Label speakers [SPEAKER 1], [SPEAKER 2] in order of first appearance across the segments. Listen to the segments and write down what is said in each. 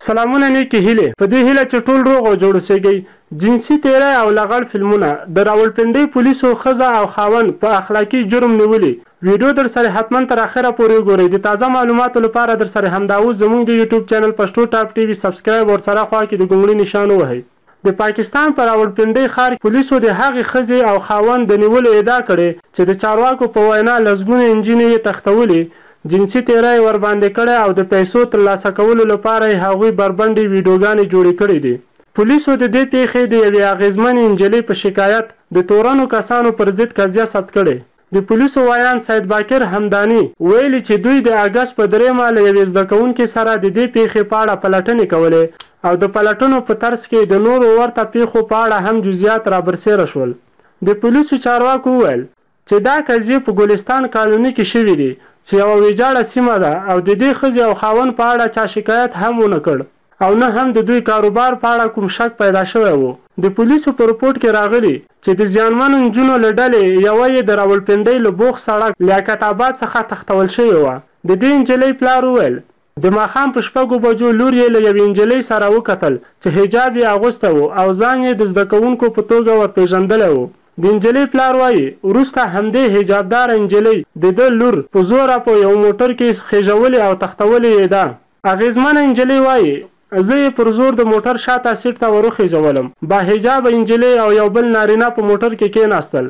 [SPEAKER 1] سلامونه نیکې هیلې په دې هیله چې ټول روغ او جوړ اوسئ. جنسي تیری او لغړ فلمونه د راولپنډۍ پولیسو ښځه او خاوند په اخلاقي جرم نیولي. ویډیو در سره حتما تر اخره پورې وګورئ. د تازه معلوماتو لپاره در سره همدا اوس زموږ د یوټیوب چینل پښتو ټاپ ټي وي سبسکرایب ورسره خوا کې د ګونګړي نشان ووهئ. د پاکستان په راولپنډۍ ښار پولیسو د هغې ښځې او خاوند د نیولو ادعا کړې چې د چارواکو په وینا لسګونه نجونې یې تښتولې، جنسي تیری ورباندې کړی او د پیسو ترلاسه کولو لپاره یې هغوی بربنډې ویډیوګانې جوړې کړې دي. پولیسو د دې پیښې د یوې اغېزمنې نجلۍ په شکایت د تورنو کسانو پر ضد قضیه ثبت کړې. د پولیسو وایان سید باکر همداني ویلي چې دوی د اګست په 3 له یوې زده کوونکې سره د دې پیښې په اړه پلټنې کولې او د پلټنو په ترڅ کې د نورو ورته پیښو په اړه هم جزئیات رابرسېره شول. د پولیسو چارواکو وویل چې دا قضیې په ګلستان کالوني کې شوې دي چې یوه ویجاړه سیمه ده او د دې ښځې او خاوند په اړه چا شکایت هم ونه کړ او نه هم د دوی کاروبار په اړه کوم شک پیدا شوی و. د پولیسو په رپورټ کې راغلي چې د زیانمنو نجونو له ډلې یوه یې د راولپنډۍ له بوخ سړک لیاقت آباد څخه تښتول شوې وه. د دې نجلۍ پلار وویل د ماښام په 6 بجو لور یې له یوې نجلۍ سره وکتل چې حجاب یې اغوستی و او ځان یې د زده کوونکو په توګه ورپېژندلی و. د نجلۍ پلار وایي وروسته همدې حجابداره نجلۍ د ده لور په زوره په یو موټر کې خېژولې او تښتولې یې ده. اغېزمنه نجلۍ وایي زه یې پر زور د موټر شاته سیټ ته وروخېژولم. با حجابه نجلۍ او یو بل نارینه په موټر کې کېناستل.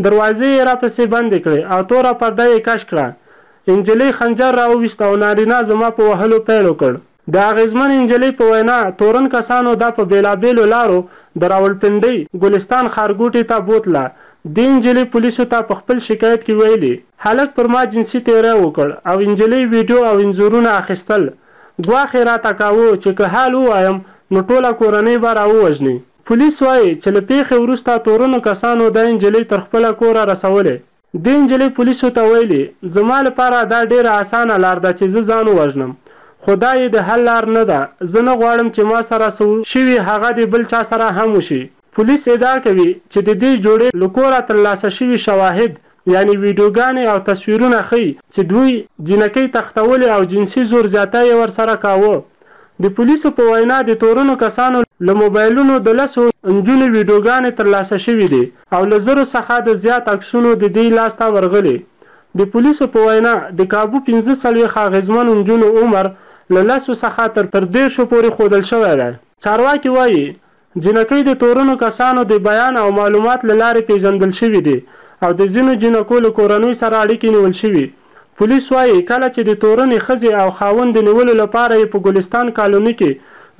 [SPEAKER 1] دروازې یې راپسې بندې کړې او توره پرده یې کش کړه. نجلۍ خنجر راوویست او نارینه زما په وهلو پیل وکړ. د اغېزمنې نجلۍ په وینا تورن کسانو دا په بېلابېلو لارو د راولپنډۍ ګلستان ښارګوټي ته بوتله. دې نجلۍ پولیسو ته په خپل شکایت کې ویلي هلک پر ما جنسي تیری وکړ او نجلۍ ویډیو او انځورونه اخیستل. ګواښ یې راته کاوه چې که حال ووایم نو ټوله کورنۍ به راووژني. پولیس وایي چې له پیښې وروسته تورنو کسانو دا نجلۍ تر خپله کوره رسولې. دې نجلۍ پولیسو ته ویلي زما لپاره دا ډېره اسانه لار ده چې زه ځان ووژنم، خو دا یې د حل لار نه ده. زه نه غواړم چې ما سره څه شوي هغه د بل چا سره هم وشي. پولیس ادعا کوي چې د دې جوړې له کوره ترلاسه شوي شواهد یعنی ویډیوګانې او تصویرونه ښیي چې دوی جینکۍ تښتولې او جنسي زور زیاتی یې ورسره کاوه. د پولیسو په وینا د تورنو کسانو له موبایلونو د 10 نجونو ویډیوګانې ترلاسه شوي دي او له 1000 څخه د زیات عکسونو د دې لاسته ورغلي. د پولیسو په وینا د کابو 45 اغېزمنو نجونو عمر له 10 څخه تر 30 پورې ښودل شوی دی. چارواکي وایي جینکۍ د تورنو کسانو د بیان او معلومات له لارې پیژندل شوي دي او د ځینو جینکو له کورنۍ سره اړیکې نیول شوي. پولیس وایي کله چې د تورنې ښځې او خاوند د نیولو لپاره یې په ګلستان کالوني کې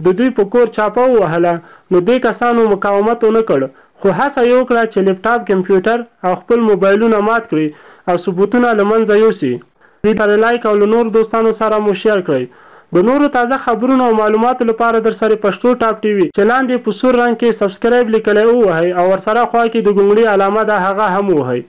[SPEAKER 1] د دوی په کور چاپه ووهله نو دې کسانو مقاومت ونه کړ خو هڅه یې وکړه چې لیپټاپ کمپیوټر او خپل موبایلونه مات کړي او ثبوتونه له منځه یوسي. ویډیو لایک او له نورو دوستانو سره مو شیر کړئ. د نورو تازه خبرونو او معلوماتو لپاره در سره پښتو ټاپ ټي وي چې لاندې په سور رنګ کې سبسکرایب لیکلی ووهئ او ورسره خوا کې د ګونګړي علامه ده هغه هم ووهئ.